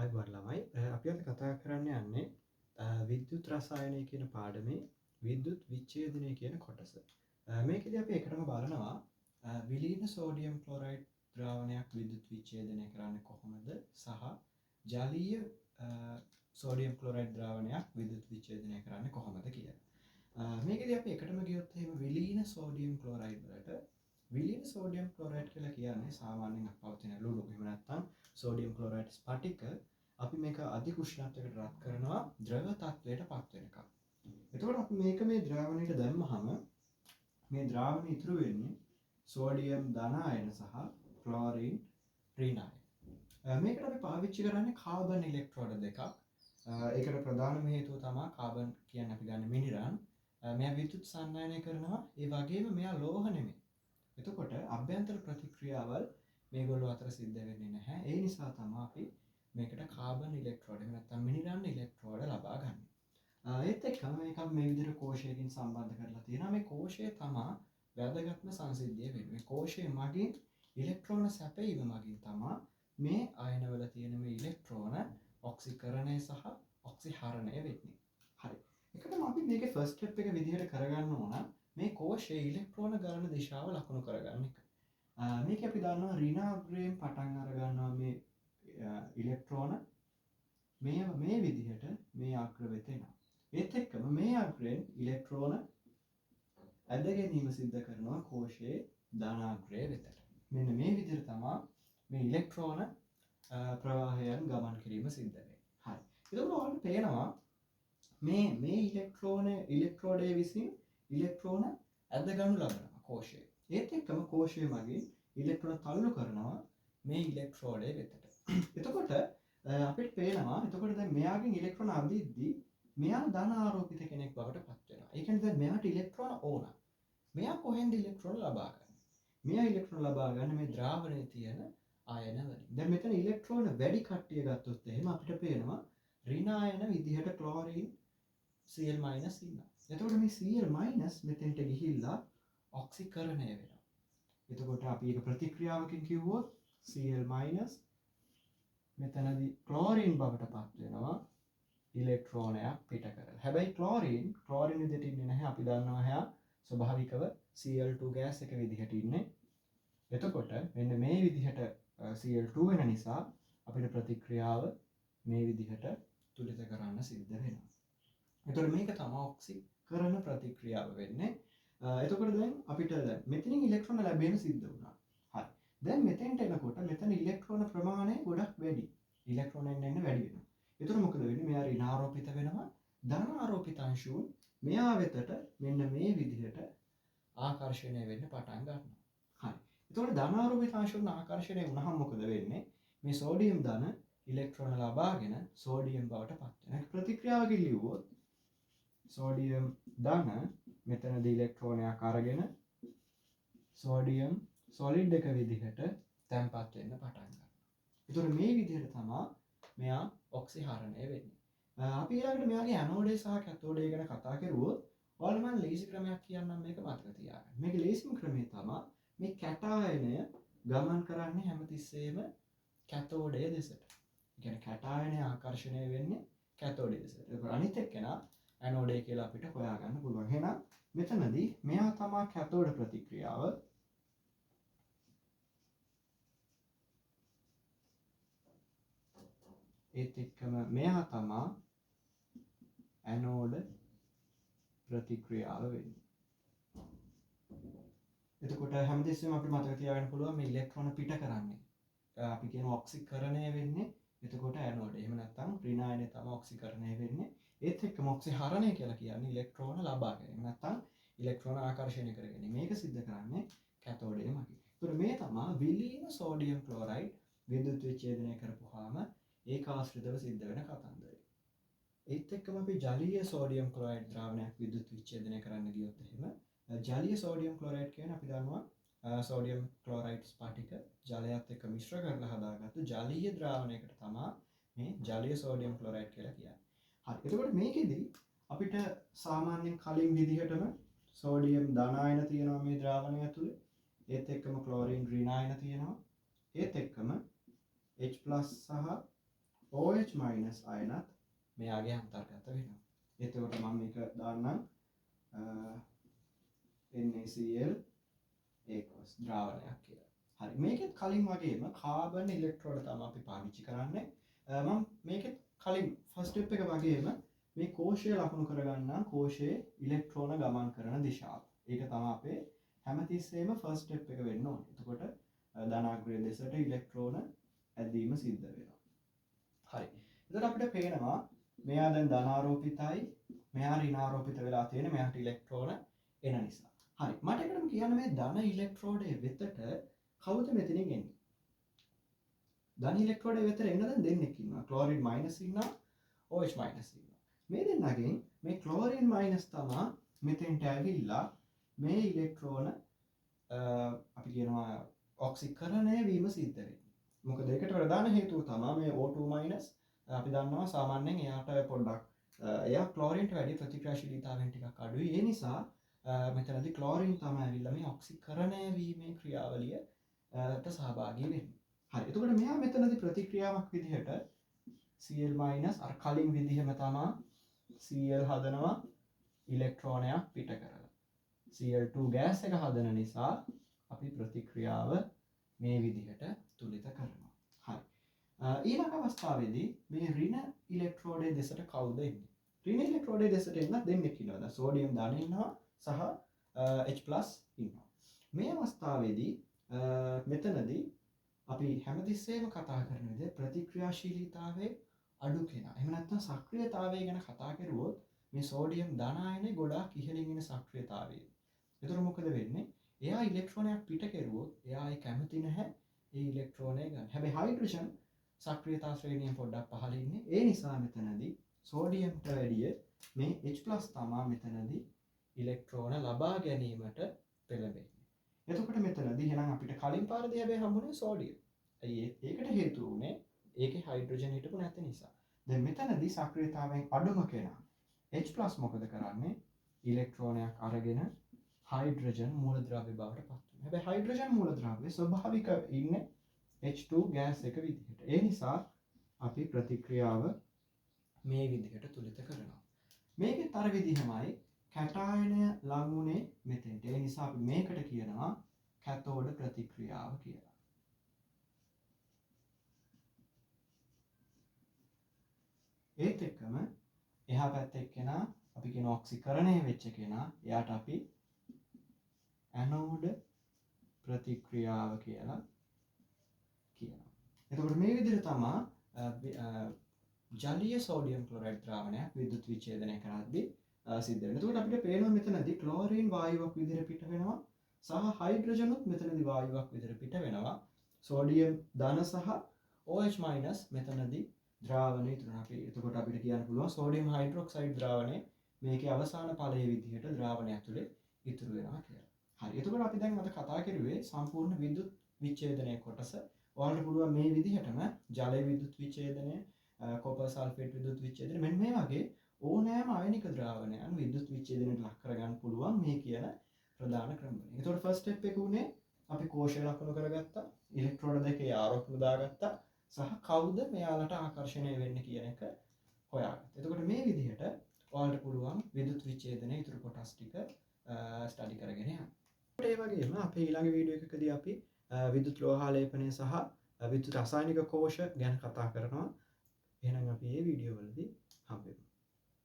අයිබෝන් ළමයි අපි අද කතා කරන්න යන්නේ විද්‍යුත් රසායනය කියන පාඩමේ විද්‍යුත් විච්ඡේදනය කියන කොටස. මේකදී අපි එකටම බලනවා විලීන සෝඩියම් ක්ලොරයිඩ් ද්‍රාවණයක් විද්‍යුත් විච්ඡේදනය කරන්නේ කොහොමද සහ ජලීය සෝඩියම් ක්ලොරයිඩ් ද්‍රාවණයක් විද්‍යුත් විච්ඡේදනය කරන්නේ කොහොමද කියලා. මේකදී අපි එකටම ගියොත් එහෙම විලීන සෝඩියම් ක්ලොරයිඩ් වලට විලීන සෝඩියම් ක්ලොරයිඩ් කියලා කියන්නේ සාමාන්‍යයෙන් පවතින ලුණු. එහෙම නැත්නම් සෝඩියම් ක්ලොරයිඩ් ස්පටික අපි මේක අධික උෂ්ණත්වයකට රත් කරනවා ද්‍රව තත්වයට පත් වෙනකම්. එතකොට අපි මේක මේ ද්‍රාවණයට දැම්මහම මේ ද්‍රාවණය ඉතුරු වෙන්නේ සෝඩියම් ධන අයන සහ ක්ලෝරින් ඍණ අයන. මේකට අපි පාවිච්චි කරන්නේ කාබන් ඉලෙක්ට්‍රෝඩ දෙකක්. ඒකට ප්‍රධානම හේතුව තමයි කාබන් කියන්නේ අපි ගන්න මිනිරන්. මෙයා විද්‍යුත් සංනයනය කරනවා. ඒ වගේම මෙයා ලෝහ නෙමෙයි. එතකොට අභ්‍යන්තර ප්‍රතික්‍රියාවල් මේගොල්ලෝ අතර සිද්ධ වෙන්නේ නැහැ. ඒ නිසා තමයි අපි මේකට කාබන් ඉලෙක්ට්‍රෝඩ එහෙම නැත්නම් මිනිරන් ඉලෙක්ට්‍රෝඩ ලබා ගන්න. ඒත් එක්කම මේක මේ විදිහට කෝෂයකින් සම්බන්ධ කරලා තියෙනවා. මේ කෝෂය තමයි වැදගත්ම සංසිද්ධිය වෙන්නේ. මේ කෝෂය මගින් ඉලෙක්ට්‍රෝන සැපයීම මගින් තමයි මේ අයනවල තියෙන මේ ඉලෙක්ට්‍රෝන ඔක්සිකරණය සහ ඔක්සිහරණය වෙන්නේ. හරි. එකටම අපි මේකේ ෆස්ට් ස්ටෙප් එක විදිහට කරගන්න ඕන මේ කෝෂයේ ඉලෙක්ට්‍රෝන ගලන දිශාව ලකුණු කරගන්න එක. මේක අපි දන්නවා ඍණාග්‍රයෙන් පටන් අර ගන්නවා මේ ඉලෙක්ට්‍රෝන මේ විදිහට මේ අග්‍ර වෙත එනවා. ඒත් එක්කම මේ අග්‍රයෙන් ඉලෙක්ට්‍රෝන ඇද ගැනීම සිද්ධ කරනවා කෝෂයේ ධනාග්‍රය වෙතට. මෙන්න මේ විදිහට තමයි මේ ඉලෙක්ට්‍රෝන ප්‍රවාහයන් ගමන් කිරීම සිද්ධ වෙන්නේ. හරි. එතකොට ඔයාලට පේනවා මේ ඉලෙක්ට්‍රෝඩයේ විසින් ඉලෙක්ට්‍රෝන ඇද ගනු ලබනවා කෝෂයේ. ඒත් එක්කම කෝෂය මගින් ඉලෙක්ට්‍රෝන තල්ලු කරනවා මේ ඉලෙක්ට්‍රෝඩය වෙතට. එතකොට අපිට පේනවා එතකොට දැන් මෙයාගෙන් ඉලෙක්ට්‍රෝන අදිද්දී මෙයා ධන ආරෝපිත කෙනෙක් බවට පත් වෙනවා. ඒ කියන්නේ දැන් මෙයාට ඉලෙක්ට්‍රෝන ඕන. මෙයා කොහෙන්ද ඉලෙක්ට්‍රෝන ලබා ගන්නේ? මෙයා ඉලෙක්ට්‍රෝන ලබා ගන්න මේ ද්‍රාවණයේ තියෙන ආයන වලින්. දැන් මෙතන ඉලෙක්ට්‍රෝන වැඩි කට්ටිය ගත්තොත් එහෙම අපිට පේනවා ඍණ ආයන විදිහට ක්ලෝරින් Cl- ඉන්නවා. එතකොට මේ Cl- මෙතෙන්ට ගිහිල්ලා ඔක්සිකරණය වෙනවා. එතකොට අපි ඒක ප්‍රතික්‍රියාවකින් කිව්වොත් Cl- මෙතනදී ක්ලෝරින් බවට පත් වෙනවා ඉලෙක්ට්‍රෝනයක් පිට කරලා. හැබැයි ක්ලෝරින් විදිහට ඉන්නේ නැහැ. අපි දන්නවා එයා ස්වභාවිකව Cl2 ගෑස් එක විදිහට ඉන්නේ. එතකොට මෙන්න මේ විදිහට Cl2 වෙන නිසා අපිට ප්‍රතික්‍රියාව මේ විදිහට තුලිත කරන්න සිද්ධ වෙනවා. එතකොට මේක තමයි ඔක්සිකරණ ප්‍රතික්‍රියාව වෙන්නේ. එතකොට දැන් අපිට මෙතනින් ඉලෙක්ට්‍රෝන ලැබෙන්න සිද්ධ වුණා. හරි. දැන් මෙතෙන්ට එනකොට මෙතන ඉලෙක්ට්‍රෝන ප්‍රමාණය ගොඩක් වැඩි. ඉලෙක්ට්‍රෝන එන්න වැඩි වෙනවා. එතකොට මොකද වෙන්නේ? මෙයා ඍණාරෝපිත වෙනවා. ධන ආරෝපිත අංශුන් මෙයා වෙතට මෙන්න මේ විදිහට ආකර්ෂණය වෙන්න පටන් ගන්නවා. හරි. එතකොට ධන ආරෝපිත අංශුන් ආකර්ෂණය වුණාම මොකද වෙන්නේ? මේ සෝඩියම් ධන ඉලෙක්ට්‍රෝන ලබාගෙන සෝඩියම් බවට පත් වෙනවා. ප්‍රතික්‍රියාවකින් ලිව්වොත් සෝඩියම් ධන මෙතනදී ඉලෙක්ට්‍රෝනයක් අරගෙන සෝඩියම් සොලිඩ් එක විදිහට තැන්පත් වෙන්න පටන් ගන්නවා. ඒතර මේ විදිහට තමයි මෙයා ඔක්සිහරණය වෙන්නේ. අපි ඊළඟට මෙයාගේ ඇනෝඩය සහ කැතෝඩය ගැන කතා කරුවොත් ඔයාලට මම ලේසි ක්‍රමයක් කියන්නම් මේක මතක තියාගන්න. මේකේ ලේසිම ක්‍රමය තමයි මේ කැටායනය ගමන් කරන්නේ හැමතිස්සෙම කැතෝඩය දෙසට. ඒ කියන්නේ කැටායනය ආකර්ෂණය වෙන්නේ කැතෝඩය දෙසට. ඒක අනිත් එක්කෙනා ඇනෝඩය කියලා අපිට හොයාගන්න පුළුවන්. එහෙනම් මෙතනදී මෙයා තමයි කැතෝඩ ප්‍රතික්‍රියාව. ඒත් එක්කම මෙයා තමයි ඇනෝඩ ප්‍රතික්‍රියාව වෙන්නේ. එතකොට හැමතිස්සෙම අපිට මතක තියාගන්න පුළුවන් මේ ඉලෙක්ට්‍රෝන පිට කරන්නේ. අපි කියන ඔක්සිකරණය වෙන්නේ එතකොට ඇනෝඩ. එහෙම නැත්නම් ඍණ ආයනය තමයි ඔක්සිකරණය වෙන්නේ. ඒත් එක්කම ඔක්සිහරණය කියලා කියන්නේ ඉලෙක්ට්‍රෝන ලබා ගැනීම. නැත්නම් ඉලෙක්ට්‍රෝන ආකර්ෂණය කර ගැනීම. මේක සිද්ධ කරන්නේ කැතෝඩය මගින්. ඒතකොට මේ තමයි විලීන සෝඩියම් ක්ලෝරයිඩ් විද්‍යුත් විච්ඡේදනය කරපුවාම ඒකාශ්‍රිතව සිද්ධ වෙන කතන්දරය. ඒත් එක්කම අපි ජලීය සෝඩියම් ක්ලොරයිඩ් ද්‍රාවණයක් විද්‍යුත් විච්ඡේදනය කරන්න ගියොත් එහෙම ජලීය සෝඩියම් ක්ලොරයිඩ් කියන්නේ අපි දන්නවා සෝඩියම් ක්ලොරයිඩ් ස්පටික ජලයත් එක්ක මිශ්‍ර කරලා හදාගත්තු ජලීය ද්‍රාවණයකට තමයි මේ ජලීය සෝඩියම් ක්ලොරයිඩ් කියලා කියන්නේ. හරි. එතකොට මේකෙදි අපිට සාමාන්‍යයෙන් කලින් විදිහටම සෝඩියම් ධන අයන තියෙනවා මේ ද්‍රාවණය ඇතුලේ. ඒත් එක්කම ක්ලෝරින් ඍණ අයන තියෙනවා. ඒත් එක්කම H+ සහ OH minus අයනත් මෙයාගේ අන්තර්ගත වෙනවා. එතකොට මම මේක දාන්නම් NaCl ඒකස් ද්‍රාවණයක් කියලා. හරි මේකෙත් කලින් වගේම කාබන් ඉලෙක්ට්‍රෝඩ තමයි අපි පාවිච්චි කරන්නේ. මම මේකෙත් කලින් ෆස්ට් ස්ටෙප් එක වගේම මේ කෝෂය ලකුණු කරගන්නා කෝෂයේ ඉලෙක්ට්‍රෝන ගමන් කරන දිශාව. ඒක තමයි අපේ හැමතිස්සෙම ෆස්ට් ස්ටෙප් එක වෙන්න ඕනේ. එතකොට ධනාග්‍රය දෙසට ඉලෙක්ට්‍රෝන ඇදීම සිද්ධ වෙනවා. හරි. එතකොට අපිට පේනවා මෙයා දැන් ධනාරෝපිතයි මෙයා ඍණාරෝපිත වෙලා තියෙන මෙයාට ඉලෙක්ට්‍රෝන එන නිසා. හරි. මට එකටම කියන්න මේ ධන ඉලෙක්ට්‍රෝඩයේ වෙතට කවුද මෙතනින් එන්නේ? ධන ඉලෙක්ට්‍රෝඩයේ වෙතට එන්න දැන් දෙන්නෙක් ඉන්නවා. ක්ලෝරින් මයිනස් ඉන්නවා, OH මයිනස් ඉන්නවා. මේ දෙන්නගෙන් මේ ක්ලෝරින් මයිනස් තමයි මෙතෙන්ට ඇවිල්ලා මේ ඉලෙක්ට්‍රෝන අපි කියනවා ඔක්සිකරණය වීම සිද්ධ වෙන්නේ. මොකද ඒකට ප්‍රධාන හේතුව තමයි මේ O2- අපි දන්නවා සාමාන්‍යයෙන් එයාට පොඩ්ඩක් එයා ක්ලෝරින්ට වැඩි ප්‍රතික්‍රියාශීලීතාවයෙන් ටිකක් අඩුයි. ඒ නිසා මෙතනදී ක්ලෝරින් තමයි ඇවිල්ලා මේ ඔක්සිකරණය වීමේ ක්‍රියාවලියට සහභාගී වෙන්නේ. හරි. එතකොට මෙයා මෙතනදී ප්‍රතික්‍රියාවක් විදිහට Cl- අර කලින් විදිහම තමයි Cl හදනවා ඉලෙක්ට්‍රෝනයක් පිට කරලා. Cl2 ගෑස් එක හදන නිසා අපි ප්‍රතික්‍රියාව මේ විදිහට තුලිත කරනවා. හරි. ඊළඟ අවස්ථාවේදී මේ ඍණ ඉලෙක්ට්‍රෝඩයේ දෙසට කවුද එන්නේ? ඍණ ඉලෙක්ට්‍රෝඩයේ දෙසට එන්න දෙන්නෙක් ඉන්නවා. දැන් සෝඩියම් ධන ඉන්නවා සහ H+ ඉන්නවා. මේ අවස්ථාවේදී මෙතනදී අපි හැමතිස්සෙම කතා කරන විදිහ ප්‍රතික්‍රියාශීලීතාවයේ අඩු කෙනා. එහෙම නැත්නම් සක්‍රියතාවය ගැන කතා කරුවොත් මේ සෝඩියම් ධන අයනේ ගොඩාක් ඉහළින් ඉන සක්‍රියතාවය. එතකොට මොකද වෙන්නේ? එයා ඉලෙක්ට්‍රෝනයක් පිට කෙරුවොත් එයා ඒ කැමති නැහැ ඒ ඉලෙක්ට්‍රෝනය ගන්න. හැබැයි හයිඩ්‍රජන් සක්‍රියතා ශ්‍රේණිය පොඩ්ඩක් පහළ ඉන්නේ. ඒ නිසා මෙතනදී සෝඩියම්ට වැඩිය මේ H+ තමා මෙතනදී ඉලෙක්ට්‍රෝන ලබා ගැනීමට පෙළඹෙන්නේ. එතකොට මෙතනදී එහෙනම් අපිට කලින් පාරදී හැබැයි හම්බුනේ සෝඩියම්. ඇයි ඒකට හේතුව උනේ ඒකේ හයිඩ්‍රජන් හිටපු නැති නිසා. දැන් මෙතනදී සක්‍රියතාවයෙන් අඩුම කෙනා H+ මොකද කරන්නේ? ඉලෙක්ට්‍රෝනයක් අරගෙන හයිඩ්‍රජන් මූලද්‍රව්‍ය බවට පත් වෙනවා. හැබැයි හයිඩ්‍රජන් මූලද්‍රව්‍ය ස්වභාවික ඉන්නේ H2 ගෑස් එක විදිහට. ඒ නිසා අපි ප්‍රතික්‍රියාව මේ විදිහට තුලිත කරනවා. මේකෙත් අර විදිහමයි කැටායනය ලං වුණේ මෙතෙන්ට. ඒ නිසා අපි මේකට කියනවා කැතෝඩ ප්‍රතික්‍රියාව කියලා. ඒත් එක්කම එහා පැත්තේ කෙනා අපි කියන ඔක්සිකරණය වෙච්ච කෙනා එයාට අපි ඇනෝඩ ප්‍රතික්‍රියාව කියලා කියනවා. එතකොට මේ විදිහට තමයි ජලීය සෝඩියම් ක්ලොරයිඩ් ද්‍රාවණයක් විද්‍යුත් විච්ඡේදනය කරද්දී සිද්ධ වෙනවා. එතකොට අපිට පේනවා මෙතනදී ක්ලෝරින් වායුවක් විදිහට පිට වෙනවා සහ හයිඩ්‍රජනුත් මෙතනදී වායුවක් විදිහට පිට වෙනවා. සෝඩියම් ධන සහ OH මයිනස් මෙතනදී ද්‍රාවණය ඉතුරු වෙනවා. එතකොට අපිට කියන්න පුළුවන් සෝඩියම් හයිඩ්‍රොක්සයිඩ් ද්‍රාවණය මේකේ අවසාන ඵලයේ විදිහට ද්‍රාවණය ඇතුලේ ඉතුරු වෙනවා කියලා. හරි. එතකොට අපි දැන් අද කතා කරුවේ සම්පූර්ණ විද්‍යුත් විච්ඡේදනයේ කොටස. ඔයාලට පුළුවන් මේ විදිහටම ජල විද්‍යුත් විච්ඡේදනය, කොපර් සල්ෆේට් විද්‍යුත් විච්ඡේදනය මෙන්න මේ වගේ ඕනෑම අයනික ද්‍රාවණයන් විද්‍යුත් විච්ඡේදනයට ලක් කරගන්න පුළුවන් මේ කියන ප්‍රධාන ක්‍රමවලින්. එතකොට ෆස්ට් ස්ටෙප් එක උනේ අපි කෝෂය ලකුණු කරගත්තා, ඉලෙක්ට්‍රෝන දෙකේ ආරෝපණය දාගත්තා සහ කවුද මෙයාලට ආකර්ෂණය වෙන්නේ කියන එක හොයාගත්තා. එතකොට මේ විදිහට ඔයාලට පුළුවන් විද්‍යුත් විච්ඡේදනයේ ඉතුරු කොටස් ටික ස්ටඩි කරගෙන යන්න. ඒ වගේම අපේ ඊළඟ වීඩියෝ එකකදී අපි විද්‍යුත් ලෝහාලේපනය සහ විද්‍යුත් රසායනික කෝෂ ගැන කතා කරනවා. එහෙනම් අපි මේ වීඩියෝ වලදී